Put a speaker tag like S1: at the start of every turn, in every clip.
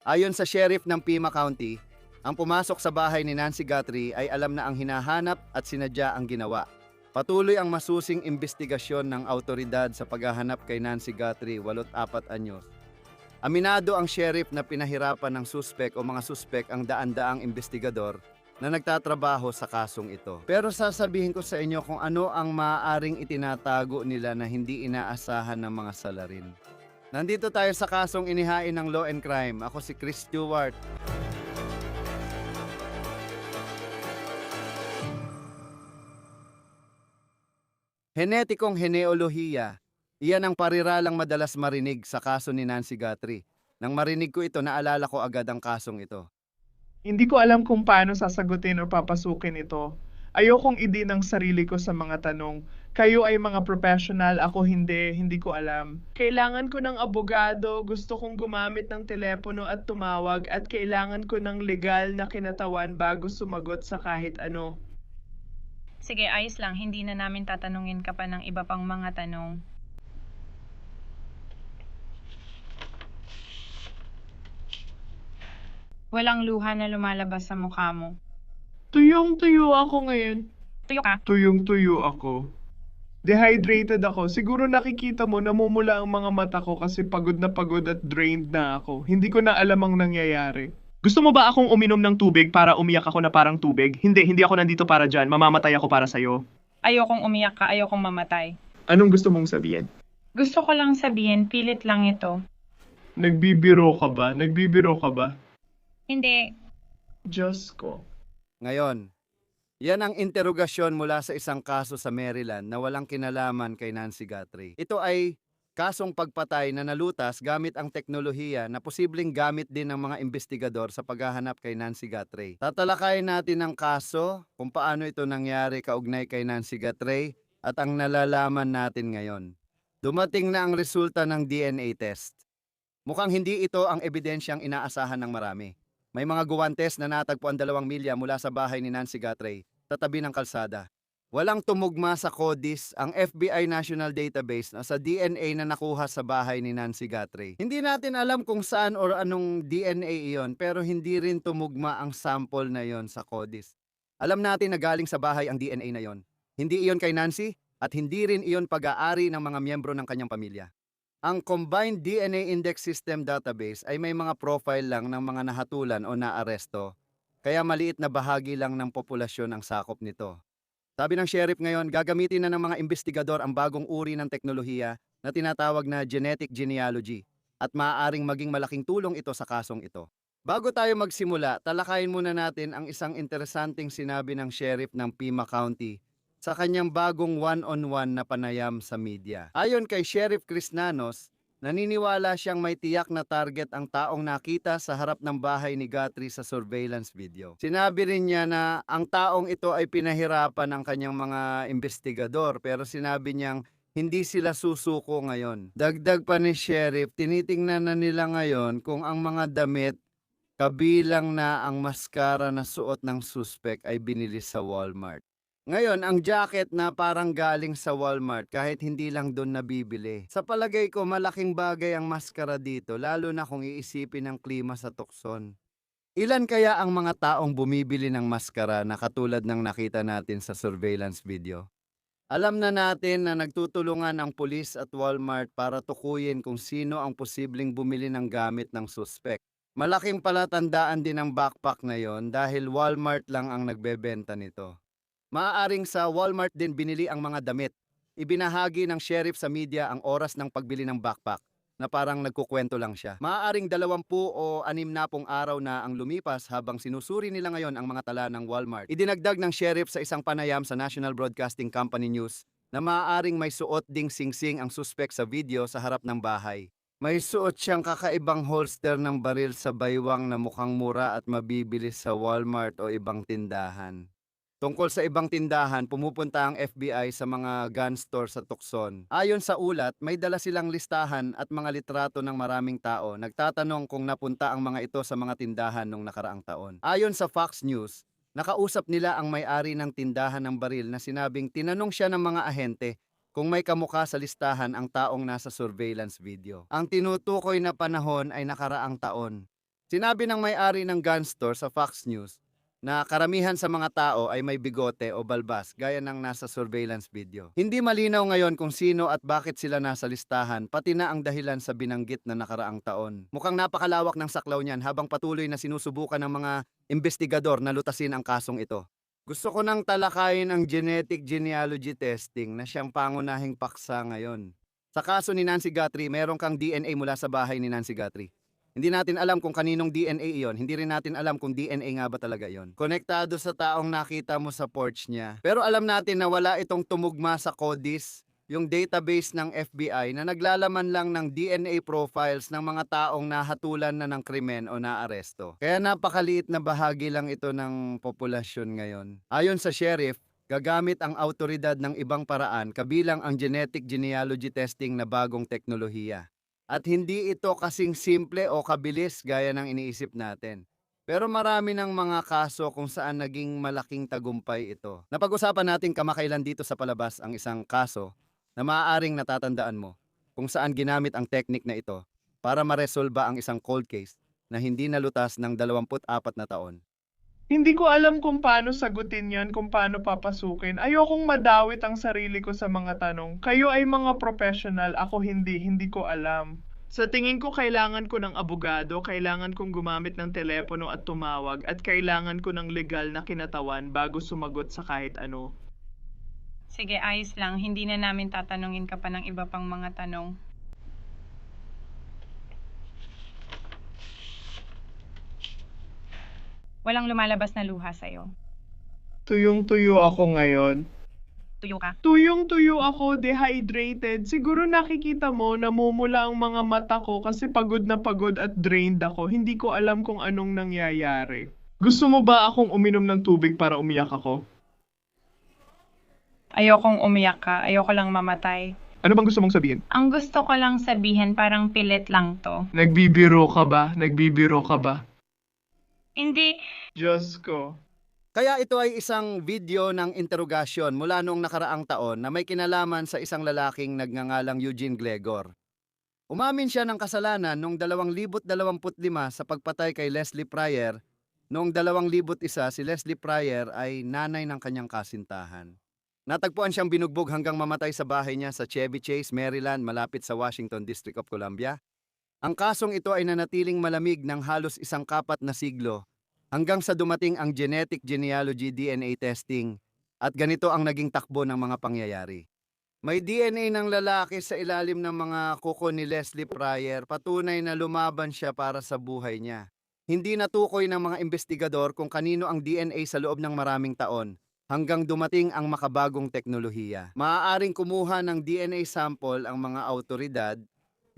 S1: Ayon sa sheriff ng Pima County, ang pumasok sa bahay ni Nancy Guthrie ay alam na ang hinahanap at sinadya ang ginawa. Patuloy ang masusing imbestigasyon ng autoridad sa paghahanap kay Nancy Guthrie, 84 anyos. Aminado ang sheriff na pinahirapan ng suspek o mga suspek ang daan-daang investigador na nagtatrabaho sa kasong ito. Pero sasabihin ko sa inyo kung ano ang maaaring itinatago nila na hindi inaasahan ng mga salarin. Nandito tayo sa kasong inihain ng Law and Crime. Ako si Chris Stewart. Henetikong heneolohiya. Iyan ang pariralang madalas marinig sa kaso ni Nancy Guthrie. Nang marinig ko ito, naalala ko agad ang kasong ito.
S2: Hindi ko alam kung paano sasagutin o papasukin ito. Ayokong idin ang sarili ko sa mga tanong. Kayo ay mga professional, ako hindi ko alam. Kailangan ko ng abogado, gusto kong gumamit ng telepono at tumawag at kailangan ko ng legal na kinatawan bago sumagot sa kahit ano.
S3: Sige, ayos lang. Hindi na namin tatanungin ka pa ng iba pang mga tanong. Walang luha na lumalabas sa mukha mo.
S2: Tuyong-tuyo ako ngayon.
S3: Tuyo ka.
S2: Tuyong-tuyo ako. Dehydrated ako. Siguro nakikita mo namumula ang mga mata ko kasi pagod na pagod at drained na ako. Hindi ko na alam ang nangyayari. Gusto mo ba akong uminom ng tubig para umiyak ako na parang tubig? Hindi ako nandito para dyan. Mamamatay ako para sa'yo.
S3: Ayokong umiyak ka, ayokong mamatay.
S2: Anong gusto mong sabihin?
S3: Gusto ko lang sabihin, pilit lang ito.
S2: Nagbibiro ka ba? Nagbibiro ka ba?
S3: Hindi.
S2: Diyos ko.
S1: Ngayon, yan ang interogasyon mula sa isang kaso sa Maryland na walang kinalaman kay Nancy Guthrie. Ito ay kasong pagpatay na nalutas gamit ang teknolohiya na posibleng gamit din ng mga investigador sa paghahanap kay Nancy Guthrie. Tatalakayin natin ang kaso, kung paano ito nangyari kaugnay kay Nancy Guthrie at ang nalalaman natin ngayon. Dumating na ang resulta ng DNA test. Mukhang hindi ito ang ebidensyang inaasahan ng marami. May mga guwantes na natagpuan 2 milya mula sa bahay ni Nancy Guthrie, tatabi ng kalsada. Walang tumugma sa CODIS ang FBI National Database na sa DNA na nakuha sa bahay ni Nancy Guthrie. Hindi natin alam kung saan o anong DNA iyon, pero hindi rin tumugma ang sample na iyon sa CODIS. Alam natin na galing sa bahay ang DNA na iyon. Hindi iyon kay Nancy at hindi rin iyon pag-aari ng mga miyembro ng kanyang pamilya. Ang Combined DNA Index System Database ay may mga profile lang ng mga nahatulan o naaresto, kaya maliit na bahagi lang ng populasyon ang sakop nito. Sabi ng sheriff ngayon, gagamitin na ng mga investigador ang bagong uri ng teknolohiya na tinatawag na genetic genealogy at maaaring maging malaking tulong ito sa kasong ito. Bago tayo magsimula, talakayin muna natin ang isang interesanting sinabi ng sheriff ng Pima County sa kanyang bagong one-on-one na panayam sa media. Ayon kay Sheriff Chris Nanos, naniniwala siyang may tiyak na target ang taong nakita sa harap ng bahay ni Guthrie sa surveillance video. Sinabi rin niya na ang taong ito ay pinahirapan ng kanyang mga investigador pero sinabi niyang hindi sila susuko ngayon. Dagdag pa ni Sheriff, tinitingnan na nila ngayon kung ang mga damit kabilang na ang maskara na suot ng suspect ay binili sa Walmart. Ngayon, ang jacket na parang galing sa Walmart kahit hindi lang doon nabibili. Sa palagay ko, malaking bagay ang maskara dito, lalo na kung iisipin ang klima sa Tucson. Ilan kaya ang mga taong bumibili ng maskara na katulad ng nakita natin sa surveillance video? Alam na natin na nagtutulungan ang pulis at Walmart para tukuyin kung sino ang posibleng bumili ng gamit ng suspect. Malaking palatandaan din ang backpack na yon dahil Walmart lang ang nagbebenta nito. Maaaring sa Walmart din binili ang mga damit. Ibinahagi ng sheriff sa media ang oras ng pagbili ng backpack na parang nagkukwento lang siya. Maaaring 20 o 60 araw na ang lumipas habang sinusuri nila ngayon ang mga tala ng Walmart. Idinagdag ng sheriff sa isang panayam sa National Broadcasting Company News na maaaring may suot ding singsing ang suspect sa video sa harap ng bahay. May suot siyang kakaibang holster ng baril sa baywang na mukhang mura at mabibili sa Walmart o ibang tindahan. Tungkol sa ibang tindahan, pumupunta ang FBI sa mga gun store sa Tucson. Ayon sa ulat, may dala silang listahan at mga litrato ng maraming tao. Nagtatanong kung napunta ang mga ito sa mga tindahan nung nakaraang taon. Ayon sa Fox News, nakausap nila ang may-ari ng tindahan ng baril na sinabing tinanong siya ng mga ahente kung may kamukha sa listahan ang taong nasa surveillance video. Ang tinutukoy na panahon ay nakaraang taon. Sinabi ng may-ari ng gun store sa Fox News na karamihan sa mga tao ay may bigote o balbas gaya ng nasa surveillance video. Hindi malinaw ngayon kung sino at bakit sila nasa listahan, pati na ang dahilan sa binanggit na nakaraang taon. Mukhang napakalawak ng saklaw niyan habang patuloy na sinusubukan ng mga investigador na lutasin ang kasong ito. Gusto ko nang talakayin ang genetic genealogy testing na siyang pangunahing paksa ngayon. Sa kaso ni Nancy Guthrie, meron kang DNA mula sa bahay ni Nancy Guthrie. Hindi natin alam kung kaninong DNA iyon. Hindi rin natin alam kung DNA nga ba talaga iyon. Konektado sa taong nakita mo sa porch niya. Pero alam natin na wala itong tumugma sa CODIS, yung database ng FBI na naglalaman lang ng DNA profiles ng mga taong nahatulan na ng krimen o naaresto. Kaya napakaliit na bahagi lang ito ng populasyon ngayon. Ayon sa sheriff, gagamit ang autoridad ng ibang paraan kabilang ang genetic genealogy testing na bagong teknolohiya. At hindi ito kasing simple o kabilis gaya ng iniisip natin. Pero marami ng mga kaso kung saan naging malaking tagumpay ito. Napag-usapan natin kamakailan dito sa palabas ang isang kaso na maaaring natatandaan mo kung saan ginamit ang teknik na ito para maresolba ang isang cold case na hindi nalutas ng 24 na taon.
S2: Hindi ko alam kung paano sagutin yan, kung paano papasukin. Ayokong madawit ang sarili ko sa mga tanong. Kayo ay mga professional, ako hindi ko alam. Sa tingin ko, kailangan ko ng abogado, kailangan kong gumamit ng telepono at tumawag, at kailangan ko ng legal na kinatawan bago sumagot sa kahit ano.
S3: Sige, ayos lang. Hindi na namin tatanungin ka pa ng iba pang mga tanong. Walang lumalabas na luha sa'yo.
S2: Tuyong-tuyo ako ngayon.
S3: Tuyo ka.
S2: Tuyong-tuyo ako, dehydrated. Siguro nakikita mo, namumula ang mga mata ko kasi pagod na pagod at drained ako. Hindi ko alam kung anong nangyayari. Gusto mo ba akong uminom ng tubig para umiyak ako?
S3: Ayokong umiyak ka. Ayoko lang mamatay.
S2: Ano bang gusto mong sabihin?
S3: Ang gusto ko lang sabihin, parang pilit lang to.
S2: Nagbibiro ka ba? Nagbibiro ka ba?
S3: Hindi.
S2: Diyos ko.
S1: Kaya ito ay isang video ng interogasyon mula noong nakaraang taon na may kinalaman sa isang lalaking nagngangalang Eugene Glegor. Umamin siya ng kasalanan noong 2025 sa pagpatay kay Leslie Pryor. Noong 2001 si Leslie Pryor ay nanay ng kanyang kasintahan. Natagpuan siyang binugbog hanggang mamatay sa bahay niya sa Chevy Chase, Maryland, malapit sa Washington District of Columbia. Ang kasong ito ay nanatiling malamig ng halos 14 na siglo hanggang sa dumating ang genetic genealogy DNA testing at ganito ang naging takbo ng mga pangyayari. May DNA ng lalaki sa ilalim ng mga kuko ni Leslie Pryor, patunay na lumaban siya para sa buhay niya. Hindi natukoy ng mga investigador kung kanino ang DNA sa loob ng maraming taon hanggang dumating ang makabagong teknolohiya. Maaaring kumuha ng DNA sample ang mga autoridad,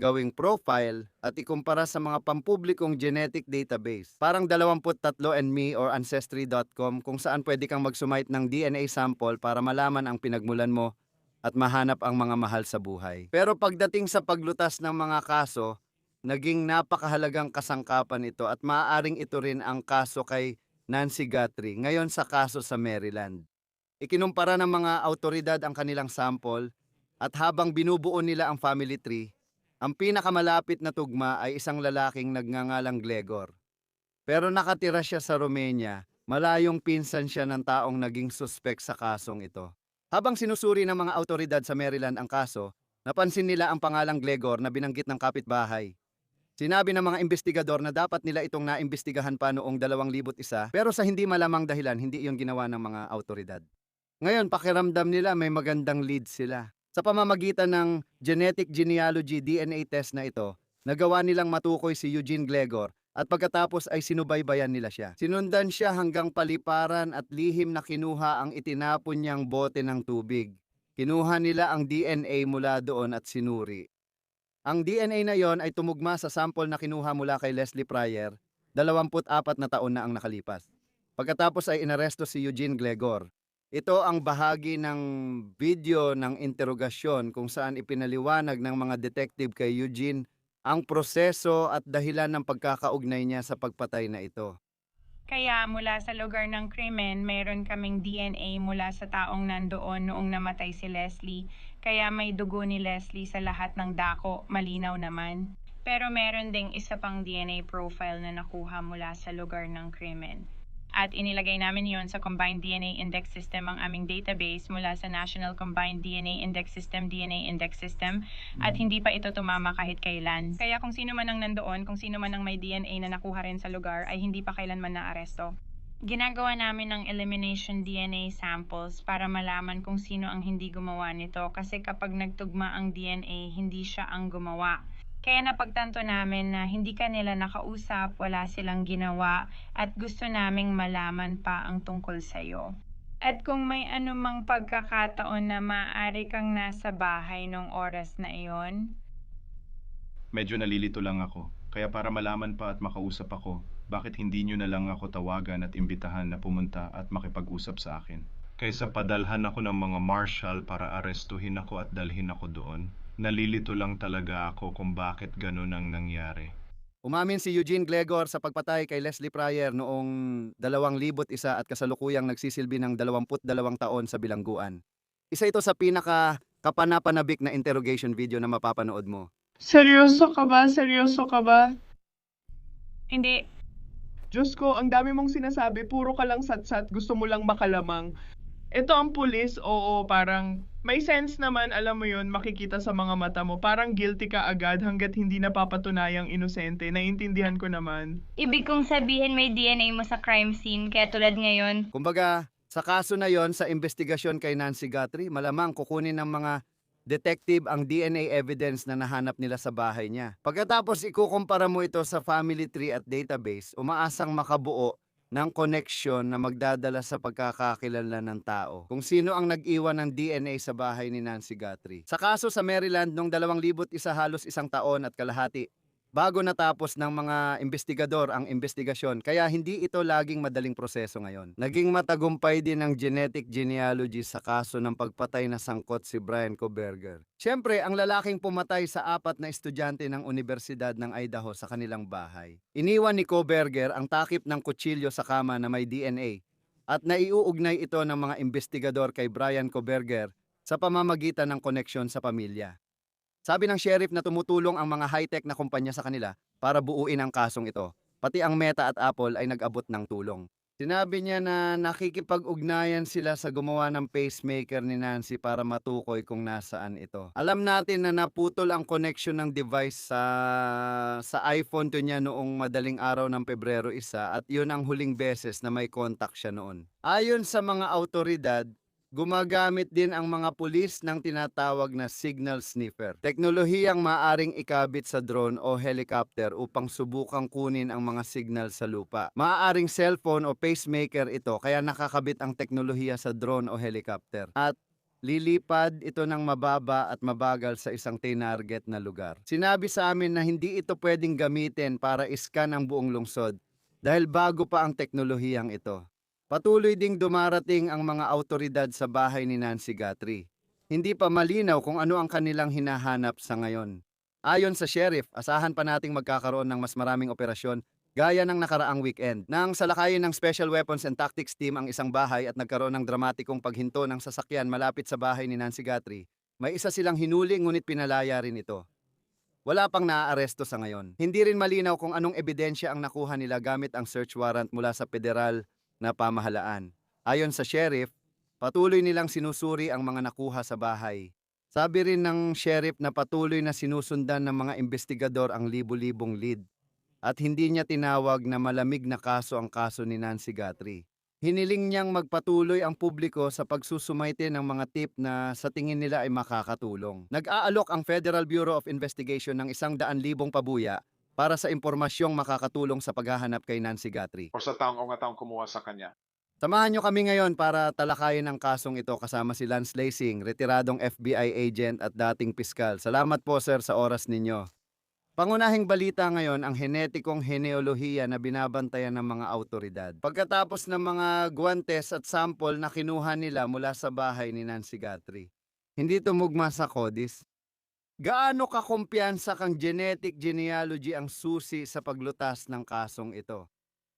S1: gawing profile at ikumpara sa mga pampublikong genetic database. Parang 23andMe or Ancestry.com kung saan pwede kang magsumite ng DNA sample para malaman ang pinagmulan mo at mahanap ang mga mahal sa buhay. Pero pagdating sa paglutas ng mga kaso, naging napakahalagang kasangkapan ito at maaaring ito rin ang kaso kay Nancy Guthrie ngayon sa kaso sa Maryland. Ikinumpara ng mga autoridad ang kanilang sample at habang binubuo nila ang family tree, ang pinakamalapit na tugma ay isang lalaking nagngangalang Glegor. Pero nakatira siya sa Romania, malayong pinsan siya ng taong naging suspek sa kasong ito. Habang sinusuri ng mga autoridad sa Maryland ang kaso, napansin nila ang pangalang Glegor na binanggit ng kapitbahay. Sinabi ng mga investigador na dapat nila itong naimbestigahan pa noong 2001 pero sa hindi malamang dahilan hindi iyon ginawa ng mga autoridad. Ngayon pakiramdam nila may magandang lead sila. Sa pamamagitan ng genetic genealogy DNA test na ito, nagawa nilang matukoy si Eugene Glegor at pagkatapos ay sinubaybayan nila siya. Sinundan siya hanggang paliparan at lihim na kinuha ang itinapon niyang bote ng tubig. Kinuha nila ang DNA mula doon at sinuri. Ang DNA na yon ay tumugma sa sample na kinuha mula kay Leslie Pryor, 24 na taon na ang nakalipas. Pagkatapos ay inaresto si Eugene Glegor. Ito ang bahagi ng video ng interogasyon kung saan ipinaliwanag ng mga detective kay Eugene ang proseso at dahilan ng pagkakaugnay niya sa pagpatay na ito.
S3: Kaya mula sa lugar ng krimen, mayroon kaming DNA mula sa taong nandoon noong namatay si Leslie. Kaya may dugo ni Leslie sa lahat ng dako, malinaw naman. Pero meron ding isa pang DNA profile na nakuha mula sa lugar ng krimen. At inilagay namin yon sa Combined DNA Index System, ang aming database mula sa National Combined DNA Index System, DNA Index System, at hindi pa ito tumama kahit kailan. Kaya kung sino man ang nandoon, kung sino man ang may DNA na nakuha rin sa lugar, ay hindi pa kailanman naaresto. Ginagawa namin ng elimination DNA samples para malaman kung sino ang hindi gumawa nito, kasi kapag nagtugma ang DNA, hindi siya ang gumawa. Kaya napagtanto namin na hindi kanila nakausap, wala silang ginawa, at gusto naming malaman pa ang tungkol sa'yo. At kung may anumang pagkakataon na maaari kang nasa bahay nung oras na iyon,
S4: Medyo nalilito lang ako. Kaya para malaman pa at makausap ako, bakit hindi nyo na lang ako tawagan at imbitahan na pumunta at makipag-usap sa akin? Kaysa padalhan ako ng mga marshal para arestuhin ako at dalhin ako doon. Nalilito lang talaga ako kung bakit ganun ang nangyari.
S1: Umamin si Eugene Glegor sa pagpatay kay Leslie Pryor noong 2001 at kasalukuyang nagsisilbi ng 22 taon sa bilangguan. Isa ito sa pinaka-kapanapanabik na interrogation video na mapapanood mo.
S2: Seryoso ka ba? Seryoso ka ba?
S3: hindi,
S2: Diyos ko, ang dami mong sinasabi, puro ka lang satsat, gusto mo lang makalamang. Ito ang pulis, oo, parang may sense naman, alam mo yun, makikita sa mga mata mo. Parang guilty ka agad hanggat hindi napapatunayang inosente. Naiintindihan ko naman.
S5: Ibig kong sabihin may DNA mo sa crime scene, kaya tulad ngayon,
S1: Kumbaga, sa kaso na yon, sa investigasyon kay Nancy Guthrie, malamang kukunin ng mga detective ang DNA evidence na nahanap nila sa bahay niya. Pagkatapos ikukumpara mo ito sa family tree at database, umaasang makabuo ng connection na magdadala sa pagkakakilala ng tao kung sino ang nag-iwan ng DNA sa bahay ni Nancy Guthrie. Sa kaso sa Maryland noong 2001, halos isang taon at kalahati bago natapos ng mga investigador ang investigasyon, kaya hindi ito laging madaling proseso ngayon. Naging matagumpay din ang genetic genealogy sa kaso ng pagpatay na sangkot si Brian Koberger. Siyempre, ang lalaking pumatay sa 4 na estudyante ng Universidad ng Idaho sa kanilang bahay. Iniwan ni Koberger ang takip ng kutsilyo sa kama na may DNA at naiuugnay ito ng mga investigador kay Brian Koberger sa pamamagitan ng koneksyon sa pamilya. Sabi ng sheriff na tumutulong ang mga high-tech na kumpanya sa kanila para buuin ang kasong ito. Pati ang Meta at Apple ay nag-abot ng tulong. Sinabi niya na nakikipag-ugnayan sila sa gumawa ng pacemaker ni Nancy para matukoy kung nasaan ito. Alam natin na naputol ang connection ng device sa iPhone to niya noong madaling araw ng Pebrero 1 at yun ang huling beses na may contact siya noon. Ayon sa mga autoridad, gumagamit din ang mga pulis ng tinatawag na signal sniffer. Teknolohiyang maaring ikabit sa drone o helicopter upang subukang kunin ang mga signal sa lupa. Maaaring cellphone o pacemaker ito, kaya nakakabit ang teknolohiya sa drone o helicopter. At lilipad ito ng mababa at mabagal sa isang tinarget na lugar. Sinabi sa amin na hindi ito pwedeng gamitin para iskan ang buong lungsod dahil bago pa ang teknolohiyang ito. Patuloy ding dumarating ang mga autoridad sa bahay ni Nancy Guthrie. Hindi pa malinaw kung ano ang kanilang hinahanap sa ngayon. Ayon sa sheriff, asahan pa nating magkakaroon ng mas maraming operasyon gaya ng nakaraang weekend. Nang salakayin ng Special Weapons and Tactics Team ang isang bahay at nagkaroon ng dramatikong paghinto ng sasakyan malapit sa bahay ni Nancy Guthrie, may isa silang hinuli ngunit pinalaya rin ito. Wala pang naaaresto sa ngayon. Hindi rin malinaw kung anong ebidensya ang nakuha nila gamit ang search warrant mula sa federal na pamahalaan. Ayon sa sheriff, patuloy nilang sinusuri ang mga nakuha sa bahay. Sabi rin ng sheriff na patuloy na sinusundan ng mga investigador ang libu-libong lead at hindi niya tinawag na malamig na kaso ang kaso ni Nancy Guthrie. Hiniling niyang magpatuloy ang publiko sa pagsusumayti ng mga tip na sa tingin nila ay makakatulong. Nag-aalok ang Federal Bureau of Investigation ng 100,000 pabuya para sa impormasyong makakatulong sa paghahanap kay Nancy Guthrie.
S6: O sa taong o nga taong kumuha sa kanya.
S1: Samahan niyo kami ngayon para talakayin ang kasong ito kasama si Lance Lasing, retiradong FBI agent at dating piskal. Salamat po sir sa oras ninyo. Pangunahing balita ngayon ang henetikong genealohiya na binabantayan ng mga autoridad. Pagkatapos ng mga guwantes at sample na kinuha nila mula sa bahay ni Nancy Guthrie, hindi tumugma sa CODIS. Gaano kakumpiyansa kang genetic genealogy ang susi sa paglutas ng kasong ito?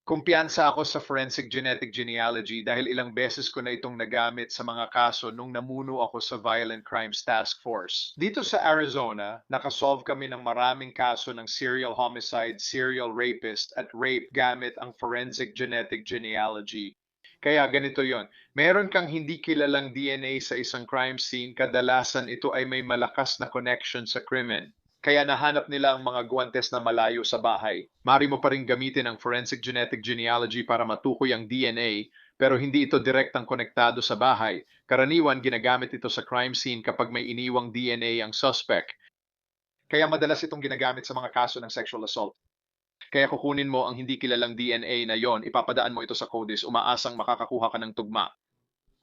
S6: Kumpiyansa ako sa forensic genetic genealogy dahil ilang beses ko na itong nagamit sa mga kaso nung namuno ako sa Violent Crimes Task Force. Dito sa Arizona, nakasolve kami ng maraming kaso ng serial homicide, serial rapist at rape gamit ang forensic genetic genealogy. Kaya ganito yon. Meron kang hindi kilalang DNA sa isang crime scene, kadalasan ito ay may malakas na connection sa krimen. Kaya nahanap nila ang mga guwantes na malayo sa bahay. Mari mo pa rin gamitin ang forensic genetic genealogy para matukoy ang DNA, pero hindi ito direktang konektado sa bahay. Karaniwan, ginagamit ito sa crime scene kapag may iniwang DNA ang suspect. Kaya madalas itong ginagamit sa mga kaso ng sexual assault. Kaya kukunin mo ang hindi kilalang DNA na yon, ipapadaan mo ito sa CODIS, umaasang makakakuha ka ng tugma.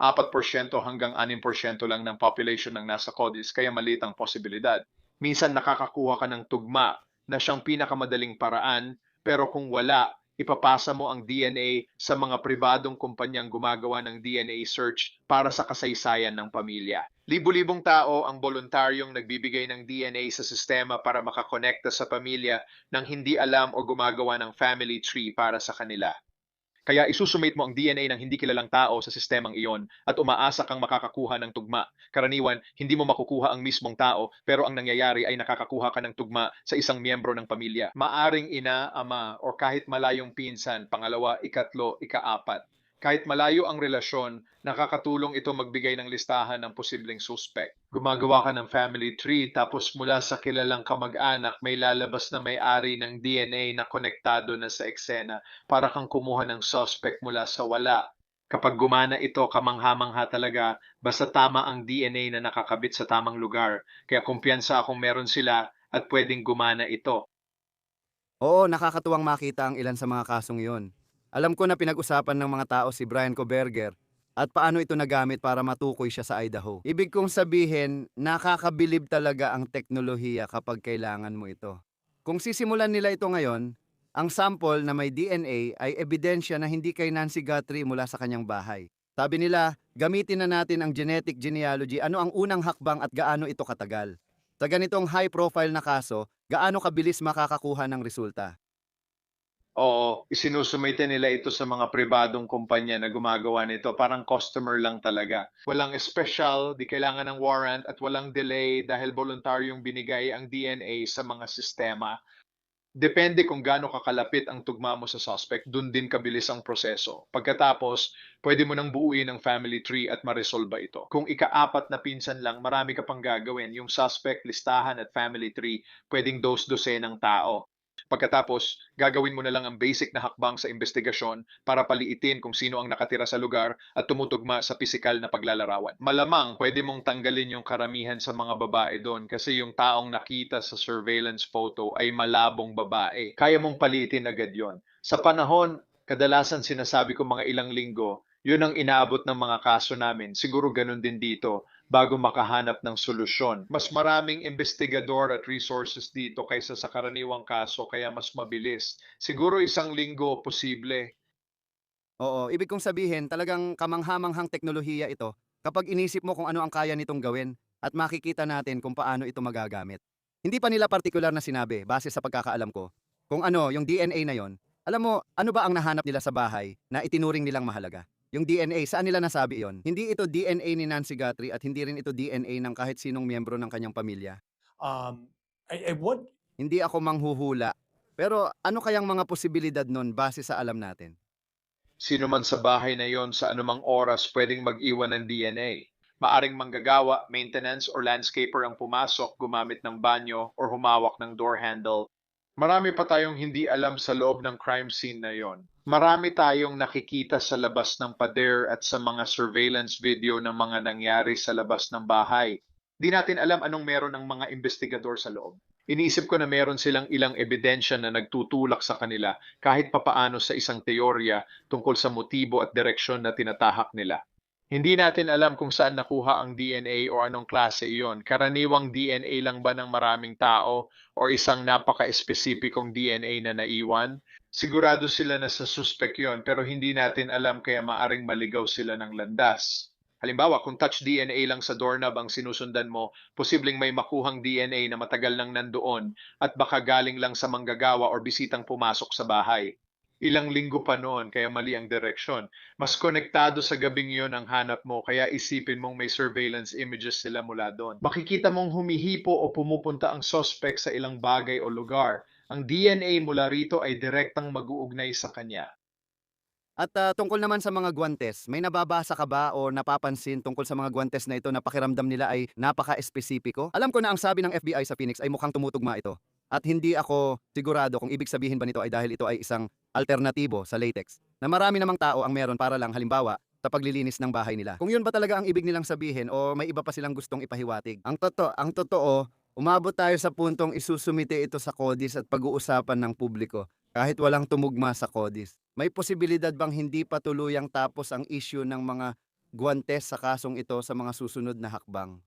S6: 4% hanggang 6% lang ng population ng nasa CODIS, kaya maliit ang posibilidad. Minsan nakakakuha ka ng tugma na siyang pinakamadaling paraan, pero kung wala, ipapasa mo ang DNA sa mga pribadong kumpanyang gumagawa ng DNA search para sa kasaysayan ng pamilya. Libu-libong tao ang voluntaryong nagbibigay ng DNA sa sistema para makakonekta sa pamilya nang hindi alam o gumagawa ng family tree para sa kanila. Kaya isusumate mo ang DNA ng hindi kilalang tao sa sistemang iyon at umaasa kang makakakuha ng tugma. Karaniwan, hindi mo makukuha ang mismong tao, pero ang nangyayari ay nakakakuha ka ng tugma sa isang miyembro ng pamilya. Maaring ina, ama, o kahit malayong pinsan, pangalawa, ikatlo, ikaapat. Kahit malayo ang relasyon, nakakatulong ito magbigay ng listahan ng posibleng suspect. Gumagawa ka ng family tree tapos mula sa kilalang kamag-anak may lalabas na may-ari ng DNA na konektado na sa eksena para kang kumuha ng suspect mula sa wala. Kapag gumana ito, kamangha-mangha talaga, basta tama ang DNA na nakakabit sa tamang lugar. Kaya kumpiyansa akong meron sila at pwedeng gumana ito.
S1: Oo, nakakatuwang makita ang ilan sa mga kasong iyon. Alam ko na pinag-usapan ng mga tao si Brian Koberger at paano ito nagamit para matukoy siya sa Idaho. Ibig kong sabihin, nakakabilib talaga ang teknolohiya kapag kailangan mo ito. Kung sisimulan nila ito ngayon, ang sample na may DNA ay ebidensya na hindi kay Nancy Guthrie mula sa kanyang bahay. Sabi nila, gamitin na natin ang genetic genealogy, ano ang unang hakbang at gaano ito katagal. Sa ganitong high-profile na kaso, gaano kabilis makakakuha ng resulta.
S6: Oo, isinusumite nila ito sa mga pribadong kumpanya na gumagawa nito. Parang customer lang talaga. Walang special, di kailangan ng warrant at walang delay dahil voluntaryong binigay ang DNA sa mga sistema. Depende kung gaano kakalapit ang tugma mo sa suspect, dun din kabilis ang proseso. Pagkatapos, pwede mo nang buuin ang family tree at maresolba ito. Kung ika-4 na pinsan lang, marami ka pang gagawin. Yung suspect, listahan at family tree, pwedeng dos-dosenang tao. Pagkatapos, gagawin mo na lang ang basic na hakbang sa investigasyon para paliitin kung sino ang nakatira sa lugar at tumutugma sa pisikal na paglalarawan. Malamang pwede mong tanggalin yung karamihan sa mga babae doon kasi yung taong nakita sa surveillance photo ay malabong babae. Kaya mong paliitin agad yon. Sa panahon, kadalasan sinasabi ko mga ilang linggo, yun ang inaabot ng mga kaso namin. Siguro ganun din dito bago makahanap ng solusyon. Mas maraming investigador at resources dito kaysa sa karaniwang kaso kaya mas mabilis. Siguro 1 linggo posible.
S1: Oo, ibig kong sabihin, talagang kamangha-manghang teknolohiya ito kapag inisip mo kung ano ang kaya nitong gawin at makikita natin kung paano ito magagamit. Hindi pa nila partikular na sinabi, base sa pagkakaalam ko, kung ano yung DNA na yon. Alam mo, ano ba ang nahanap nila sa bahay na itinuring nilang mahalaga? Yung DNA, saan nila nasabi yon? Hindi ito DNA ni Nancy Guthrie at hindi rin ito DNA ng kahit sinong miyembro ng kanyang pamilya.
S7: What
S1: Hindi ako manghuhula. Pero ano kayang mga posibilidad nun base sa alam natin?
S6: Sino man sa bahay na yon sa anumang oras pwedeng mag-iwan ng DNA. Maaring manggagawa, maintenance, or landscaper ang pumasok, gumamit ng banyo, or humawak ng door handle. Marami pa tayong hindi alam sa loob ng crime scene na yon. Marami tayong nakikita sa labas ng pader at sa mga surveillance video ng mga nangyari sa labas ng bahay. Di natin alam anong meron ng mga investigador sa loob. Iniisip ko na meron silang ilang ebidensya na nagtutulak sa kanila kahit papaano sa isang teorya tungkol sa motibo at direksyon na tinatahak nila. Hindi natin alam kung saan nakuha ang DNA o anong klase iyon. Karaniwang DNA lang ba ng maraming tao o isang napaka-espesipikong DNA na naiwan? Sigurado sila na sa suspect yon pero hindi natin alam kaya maaring maligaw sila ng landas. Halimbawa, kung touch DNA lang sa doorknob ang sinusundan mo, posibleng may makuhang DNA na matagal nang nandoon at baka galing lang sa manggagawa o bisitang pumasok sa bahay. Ilang linggo pa noon, kaya mali ang direksyon. Mas konektado sa gabing yon ang hanap mo, kaya isipin mong may surveillance images sila mula doon. Makikita mong humihipo o pumupunta ang suspect sa ilang bagay o lugar. Ang DNA mula rito ay direktang mag-uugnay sa kanya.
S1: At tungkol naman sa mga guwantes, may nababasa ka ba o napapansin tungkol sa mga guwantes na ito na pakiramdam nila ay napaka-espesipiko? Alam ko na ang sabi ng FBI sa Phoenix ay mukhang tumutugma ito. At hindi ako sigurado kung ibig sabihin ba nito ay dahil ito ay isang alternatibo sa latex na marami namang tao ang meron para lang halimbawa sa paglilinis ng bahay nila. Kung yun ba talaga ang ibig nilang sabihin o may iba pa silang gustong ipahiwatig? Ang totoo, umabot tayo sa puntong isusumite ito sa CODIS at pag-uusapan ng publiko kahit walang tumugma sa CODIS. May posibilidad bang hindi pa tuluyang tapos ang issue ng mga guwantes sa kasong ito sa mga susunod na hakbang?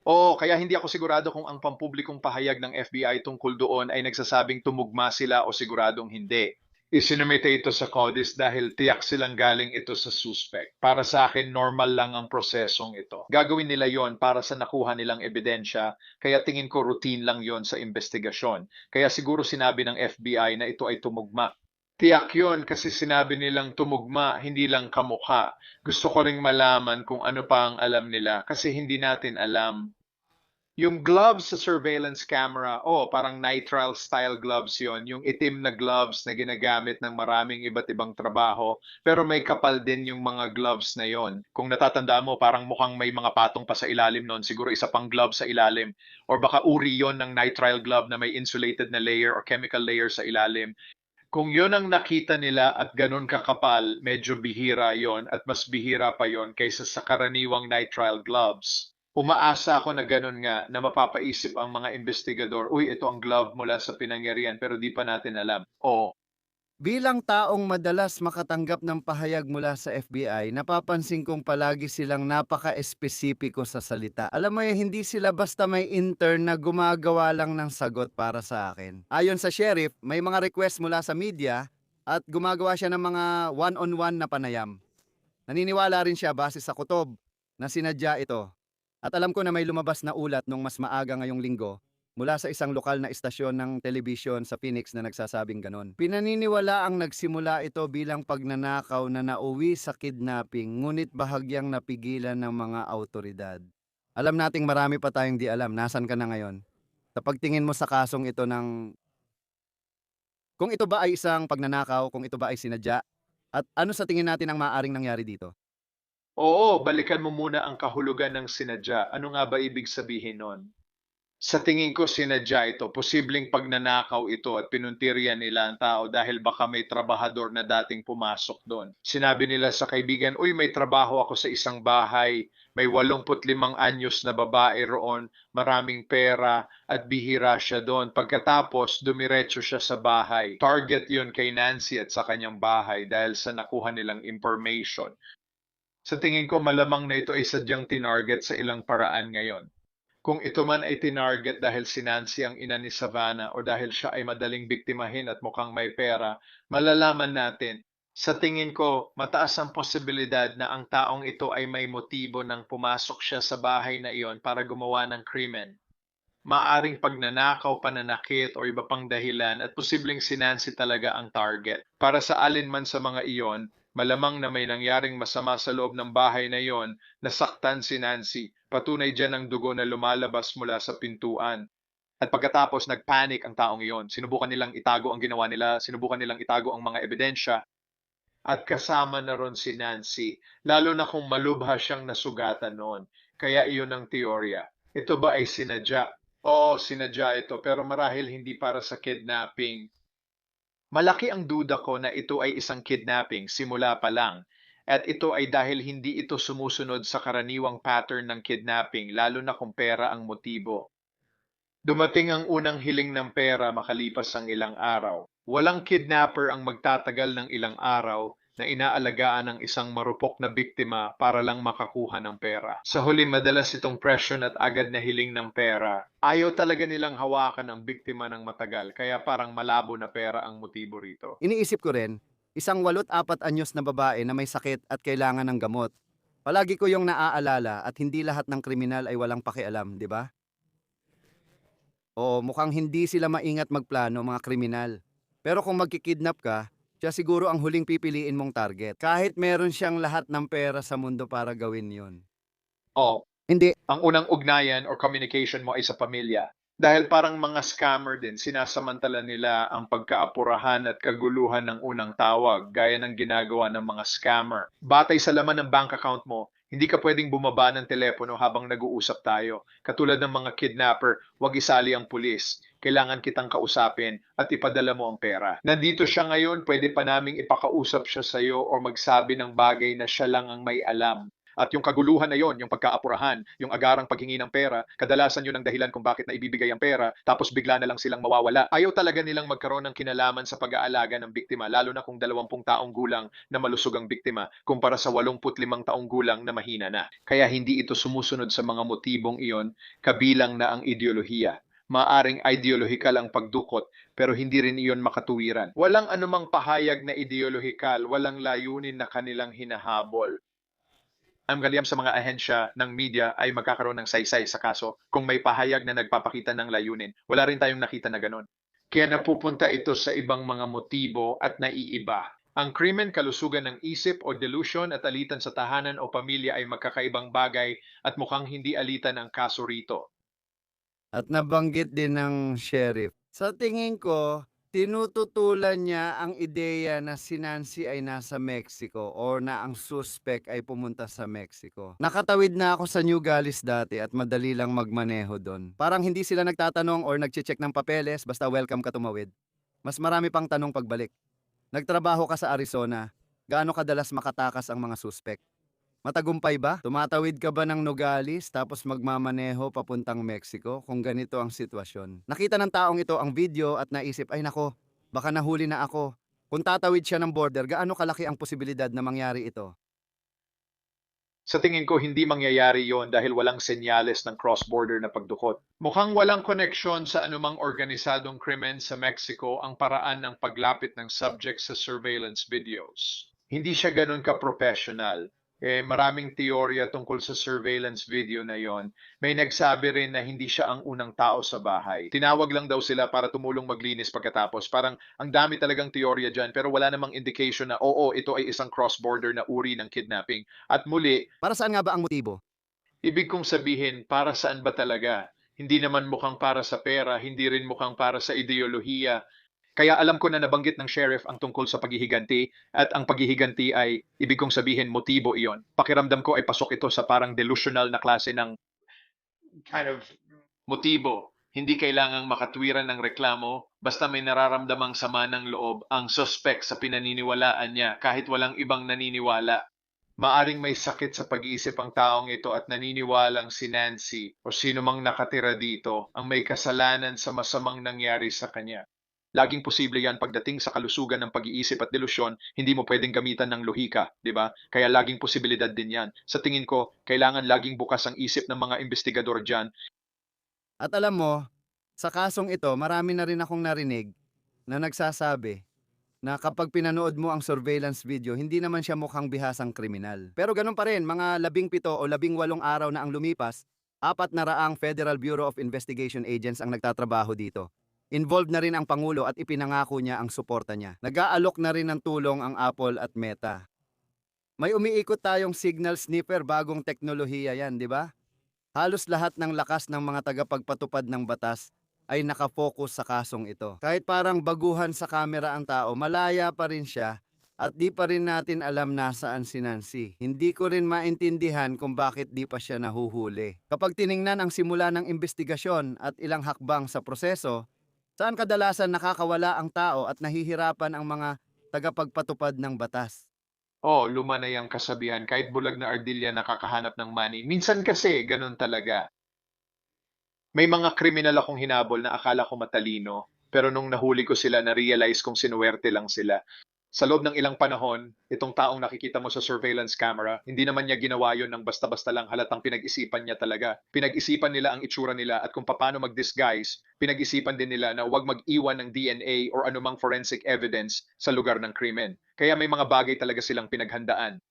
S6: Oo, kaya hindi ako sigurado kung ang pampublikong pahayag ng FBI tungkol doon ay nagsasabing tumugma sila o siguradong hindi. Isinumite ito sa CODIS dahil tiyak silang galing ito sa suspect. Para sa akin, normal lang ang prosesong ito. Gagawin nila yon para sa nakuha nilang ebidensya, kaya tingin ko routine lang yon sa investigasyon. Kaya siguro sinabi ng FBI na ito ay tumugma. Tiyak yun kasi sinabi nilang tumugma, hindi lang kamukha. Gusto ko ring malaman kung ano pa ang alam nila kasi hindi natin alam. Yung gloves sa surveillance camera, parang nitrile style gloves yon, yung itim na gloves na ginagamit ng maraming iba't ibang trabaho, pero may kapal din yung mga gloves na yon. Kung natatandaan mo, parang mukhang may mga patong pa sa ilalim nun, siguro isa pang glove sa ilalim, or baka uri yon ng nitrile glove na may insulated na layer or chemical layer sa ilalim. Kung yon ang nakita nila at ganun kakapal, medyo bihira yon at mas bihira pa yon kaysa sa karaniwang nitrile gloves. Umaasa ako na ganun nga na mapapaisip ang mga investigador, uy, ito ang glove mula sa pinangyarihan pero di pa natin alam. Oo.
S1: Bilang taong madalas makatanggap ng pahayag mula sa FBI, napapansin kong palagi silang napaka-espesipiko sa salita. Alam mo hindi sila basta may intern na gumagawa lang ng sagot para sa akin. Ayon sa sheriff, may mga request mula sa media at gumagawa siya ng mga one-on-one na panayam. Naniniwala rin siya base sa kutob na sinadya ito. At alam ko na may lumabas na ulat nung mas maaga ngayong linggo mula sa isang lokal na istasyon ng telebisyon sa Phoenix na nagsasabing ganon. Pinaniniwala ang nagsimula ito bilang pagnanakaw na nauwi sa kidnapping ngunit bahagyang napigilan ng mga autoridad. Alam nating marami pa tayong di alam. Nasaan ka na ngayon? Sa pagtingin mo sa kasong ito kung ito ba ay isang pagnanakaw, kung ito ba ay sinadya, at ano sa tingin natin ang maaaring nangyari dito?
S6: Oo, balikan mo muna ang kahulugan ng sinadya. Ano nga ba ibig sabihin nun? Sa tingin ko sinadya ito, posibleng pagnanakaw ito at pinuntiryan nila ang tao dahil baka may trabahador na dating pumasok doon. Sinabi nila sa kaibigan, uy, may trabaho ako sa isang bahay, may 85 anyos na babae roon, maraming pera at bihira siya doon. Pagkatapos, dumiretso siya sa bahay. Target yun kay Nancy at sa kanyang bahay dahil sa nakuha nilang information. Sa tingin ko malamang na ito ay sadyang tinarget sa ilang paraan ngayon. Kung ito man ay tinarget dahil si Nancy ang ina ni Savannah o dahil siya ay madaling biktimahin at mukhang may pera, malalaman natin. Sa tingin ko, mataas ang posibilidad na ang taong ito ay may motibo nang pumasok siya sa bahay na iyon para gumawa ng krimen. Maaring pagnanakaw, pananakit o iba pang dahilan at posibleng si Nancy talaga ang target. Para sa alinman sa mga iyon, malamang na may nangyaring masama sa loob ng bahay na iyon, nasaktan si Nancy. Patunay dyan ang dugo na lumalabas mula sa pintuan. At pagkatapos nagpanic ang taong iyon. Sinubukan nilang itago ang ginawa nila, sinubukan nilang itago ang mga ebidensya. At kasama na ron si Nancy, lalo na kung malubha siyang nasugatan noon. Kaya iyon ang teorya. Ito ba ay sinadya? Oo, sinadya ito, pero marahil hindi para sa kidnapping. Malaki ang duda ko na ito ay isang kidnapping, simula pa lang. At ito ay dahil hindi ito sumusunod sa karaniwang pattern ng kidnapping, lalo na kung pera ang motibo. Dumating ang unang hiling ng pera makalipas ang ilang araw. Walang kidnapper ang magtatagal ng ilang araw na inaalagaan ng isang marupok na biktima para lang makakuha ng pera. Sa huli, madalas itong presyon at agad na hiling ng pera. Ayaw talaga nilang hawakan ang biktima ng matagal, kaya parang malabo na pera ang motibo rito.
S1: Iniisip ko rin, isang 84 anyos na babae na may sakit at kailangan ng gamot. Palagi ko yung naaalala at hindi lahat ng kriminal ay walang pakialam, di ba? Oo, mukhang hindi sila maingat magplano mga kriminal. Pero kung magkikidnap ka, Siya siguro ang huling pipiliin mong target. Kahit meron siyang lahat ng pera sa mundo para gawin yon.
S6: Oh,
S1: Hindi.
S6: ang unang ugnayan or communication mo ay sa pamilya. Dahil parang mga scammer din, sinasamantala nila ang pagkaapurahan at kaguluhan ng unang tawag, gaya ng ginagawa ng mga scammer. Batay sa laman ng bank account mo, hindi ka pwedeng bumaba ng telepono habang nag-uusap tayo. Katulad ng mga kidnapper, huwag isali ang pulis. Kailangan kitang kausapin at ipadala mo ang pera. Nandito siya ngayon, pwede pa naming ipakausap siya sa iyo o magsabi ng bagay na siya lang ang may alam. At yung kaguluhan na yon, yung pagkaapurahan, yung agarang paghingi ng pera, kadalasan yun ang dahilan kung bakit naibibigay ang pera, tapos bigla na lang silang mawawala. Ayaw talaga nilang magkaroon ng kinalaman sa pag-aalaga ng biktima, lalo na kung 20 taong gulang na malusog ang biktima, kumpara sa 85 taong gulang na mahina na. Kaya hindi ito sumusunod sa mga motibong iyon, kabilang na ang ideolohiya. Maaring ideolohikal ang pagdukot, pero hindi rin iyon makatuwiran. Walang anumang pahayag na ideolohikal, walang layunin na kanilang hinahabol. Ang galyam sa mga ahensya ng media ay magkakaroon ng saysay sa kaso kung may pahayag na nagpapakita ng layunin. Wala rin tayong nakita na ganun. Kaya napupunta ito sa ibang mga motibo at naiiba. Ang krimen, kalusugan ng isip o delusion at alitan sa tahanan o pamilya ay magkakaibang bagay at mukhang hindi alitan ang kaso rito.
S1: At nabanggit din ng sheriff. Sa tingin ko, tinututulan niya ang ideya na si Nancy ay nasa Mexico or na ang suspect ay pumunta sa Mexico. Nakatawid na ako sa New Gallis dati at madali lang magmaneho doon. Parang hindi sila nagtatanong or nagche-check ng papeles basta welcome ka tumawid. Mas marami pang tanong pagbalik. Nagtrabaho ka sa Arizona. Gaano kadalas makatakas ang mga suspect? Matagumpay ba? Tumatawid ka ba ng Nogales tapos magmamaneho papuntang Mexico kung ganito ang sitwasyon? Nakita ng taong ito ang video at naisip, ay nako, baka nahuli na ako. Kung tatawid siya ng border, gaano kalaki ang posibilidad na mangyari ito?
S6: Sa tingin ko, hindi mangyayari yon dahil walang senyales ng cross-border na pagdukot. Mukhang walang koneksyon sa anumang organisadong krimen sa Mexico ang paraan ng paglapit ng subject sa surveillance videos. Hindi siya ganun ka-professional. Maraming teorya tungkol sa surveillance video na yon. May nagsabi rin na hindi siya ang unang tao sa bahay. Tinawag lang daw sila para tumulong maglinis pagkatapos. Parang ang dami talagang teorya dyan, pero wala namang indication na oo, ito ay isang cross-border na uri ng kidnapping. At muli,
S1: Para saan nga ba ang motibo?
S6: ibig kong sabihin, para saan ba talaga? Hindi naman mukhang para sa pera, hindi rin mukhang para sa ideolohiya. Kaya alam ko na nabanggit ng sheriff ang tungkol sa paghihiganti at ang paghihiganti ay, ibig kong sabihin, motibo iyon. Pakiramdam ko ay pasok ito sa parang delusional na klase ng kind of motibo. Hindi kailangang makatwiran ng reklamo, basta may nararamdamang sama ng loob ang suspect sa pinaniniwalaan niya kahit walang ibang naniniwala. Maaring may sakit sa pag-iisip ang taong ito at naniniwalang si Nancy o sino mang nakatira dito ang may kasalanan sa masamang nangyari sa kanya. Laging posible yan pagdating sa kalusugan ng pag-iisip at delusyon, hindi mo pwedeng gamitan ng lohika, di ba? Kaya laging posibilidad din yan. Sa tingin ko, kailangan laging bukas ang isip ng mga investigador dyan.
S1: At alam mo, sa kasong ito, marami na rin akong narinig na nagsasabi na kapag pinanood mo ang surveillance video, hindi naman siya mukhang bihasang kriminal. Pero ganun pa rin, mga 17 o 18 araw na ang lumipas, 400 Federal Bureau of Investigation agents ang nagtatrabaho dito. Involved na rin ang Pangulo at ipinangako niya ang suporta niya. Nag-aalok na rin ng tulong ang Apple at Meta. May umiikot tayong signal sniffer, bagong teknolohiya yan, di ba? Halos lahat ng lakas ng mga tagapagpatupad ng batas ay nakafocus sa kasong ito. Kahit parang baguhan sa kamera ang tao, malaya pa rin siya at di pa rin natin alam nasaan si Nancy. Hindi ko rin maintindihan kung bakit di pa siya nahuhuli. Kapag tiningnan ang simula ng investigasyon at ilang hakbang sa proseso, saan kadalasan nakakawala ang tao at nahihirapan ang mga tagapagpatupad ng batas?
S6: Oh, luma na yung kasabihan, kahit bulag na ardilya nakakahanap ng money. Minsan kasi, ganun talaga. May mga kriminal akong hinabol na akala ko matalino, pero nung nahuli ko sila, na-realize kong sinuwerte lang sila. Sa loob ng ilang panahon, itong taong nakikita mo sa surveillance camera, hindi naman niya ginawa yun ng basta-basta lang, halatang pinag-isipan niya talaga. Pinag-isipan nila ang itsura nila at kung paano mag-disguise, pinag-isipan din nila na huwag mag-iwan ng DNA or anumang forensic evidence sa lugar ng krimen. Kaya may mga bagay talaga silang pinaghandaan.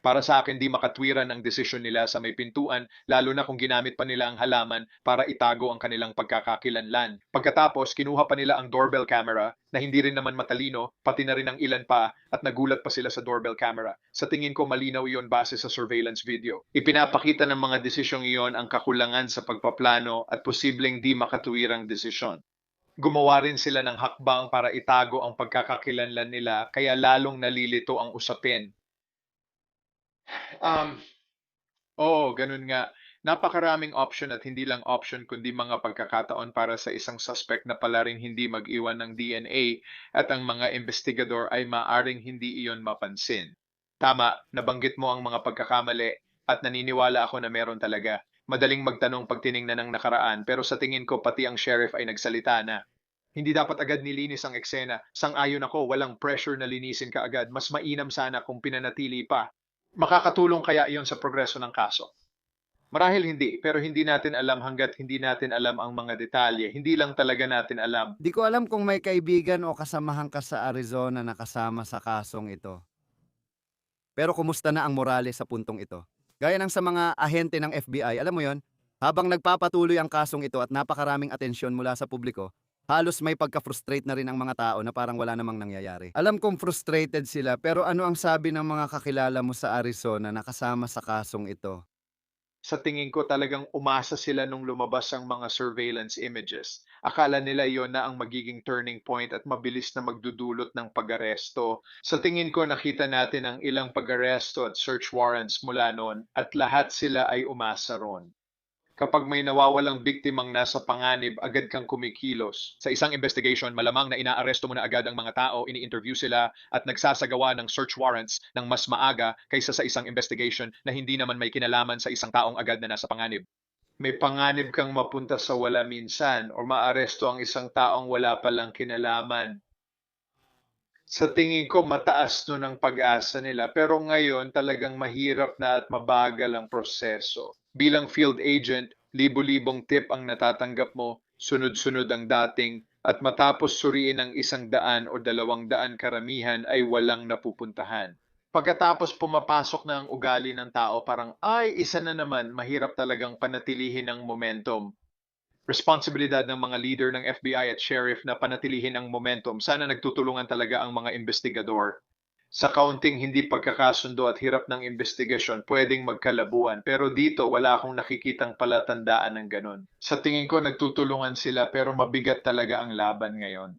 S6: Para sa akin, di makatwiran ang desisyon nila sa may pintuan, lalo na kung ginamit pa nila ang halaman para itago ang kanilang pagkakakilanlan. Pagkatapos, kinuha pa nila ang doorbell camera na hindi rin naman matalino, pati na rin ang ilan pa at nagulat pa sila sa doorbell camera. Sa tingin ko, malinaw iyon base sa surveillance video. Ipinapakita ng mga desisyong iyon ang kakulangan sa pagpaplano at posibleng di makatwirang desisyon. Gumawa rin sila ng hakbang para itago ang pagkakakilanlan nila kaya lalong nalilito ang usapin. Oo, ganun nga. Napakaraming option at hindi lang option kundi mga pagkakataon para sa isang suspect na pala rin hindi mag-iwan ng DNA at ang mga investigador ay maaring hindi iyon mapansin. Tama, nabanggit mo ang mga pagkakamali at naniniwala ako na meron talaga. Madaling magtanong pag tiningnan ng nakaraan pero sa tingin ko pati ang sheriff ay nagsalita na. Hindi dapat agad nilinis ang eksena. Sang-ayon ako, walang pressure na linisin ka agad. Mas mainam sana kung pinanatili pa. Makakatulong kaya iyon sa progreso ng kaso? Marahil hindi, pero hindi natin alam hanggat hindi natin alam ang mga detalye. Hindi lang talaga natin alam.
S1: Di ko alam kung may kaibigan o kasamahan ka sa Arizona na kasama sa kasong ito. Pero kumusta na ang morale sa puntong ito? Gaya ng sa mga ahente ng FBI, alam mo yon, habang nagpapatuloy ang kasong ito at napakaraming atensyon mula sa publiko, halos may pagka-frustrate na rin ang mga tao na parang wala namang nangyayari. Alam kong frustrated sila, pero ano ang sabi ng mga kakilala mo sa Arizona na kasama sa kasong ito?
S6: Sa tingin ko talagang umasa sila nung lumabas ang mga surveillance images. Akala nila yon na ang magiging turning point at mabilis na magdudulot ng pag-aresto. Sa tingin ko nakita natin ang ilang pag-aresto at search warrants mula noon at lahat sila ay umasa ron. Kapag may nawawalang biktimang nasa panganib, agad kang kumikilos. Sa isang investigation, malamang na inaaresto mo na agad ang mga tao, ini-interview sila at nagsasagawa ng search warrants ng mas maaga kaysa sa isang investigation na hindi naman may kinalaman sa isang taong agad na nasa panganib. May panganib kang mapunta sa wala minsan o maaresto ang isang taong wala palang kinalaman. Sa tingin ko, mataas nun ang pag-asa nila. Pero ngayon, talagang mahirap na at mabagal ang proseso. Bilang field agent, libo-libong tip ang natatanggap mo, sunod-sunod ang dating, at matapos suriin ang 100 o 200 karamihan ay walang napupuntahan. Pagkatapos pumapasok na ang ugali ng tao, parang, ay, isa na naman, mahirap talagang panatilihin ang momentum. Responsibilidad ng mga leader ng FBI at sheriff na panatilihin ang momentum. Sana nagtutulungan talaga ang mga investigador. Sa kaunting hindi pagkakasundo at hirap ng investigasyon, pwedeng magkalabuan. Pero dito, wala akong nakikitang palatandaan ng ganun. Sa tingin ko, nagtutulungan sila pero mabigat talaga ang laban ngayon.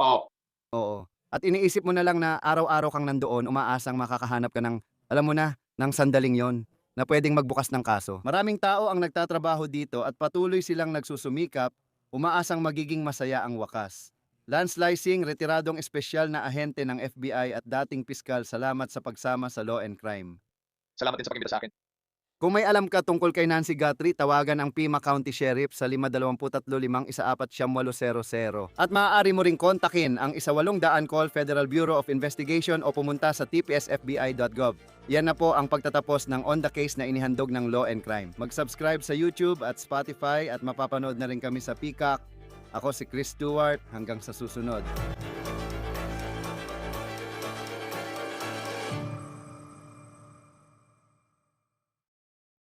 S6: Oh,
S1: Oo. At iniisip mo na lang na araw-araw kang nandoon, umaasang makakahanap ka ng, alam mo na, ng sandaling yon na pwedeng magbukas ng kaso. Maraming tao ang nagtatrabaho dito at patuloy silang nagsusumikap, umaasang magiging masaya ang wakas. Lance Lysing, retiradong espesyal na ahente ng FBI at dating piskal, salamat sa pagsama sa Law and Crime.
S6: salamat din sa pag-imbita sa akin.
S1: Kung may alam ka tungkol kay Nancy Guthrie, tawagan ang Pima County Sheriff sa 523-514-1400. At maaari mo ring kontakin ang 1800 call Federal Bureau of Investigation o pumunta sa tpsfbi.gov. Yan na po ang pagtatapos ng On The Case na inihandog ng Law and Crime. Mag-subscribe sa YouTube at Spotify at mapapanood na rin kami sa Peacock. Ako si Chris Stewart, hanggang sa susunod.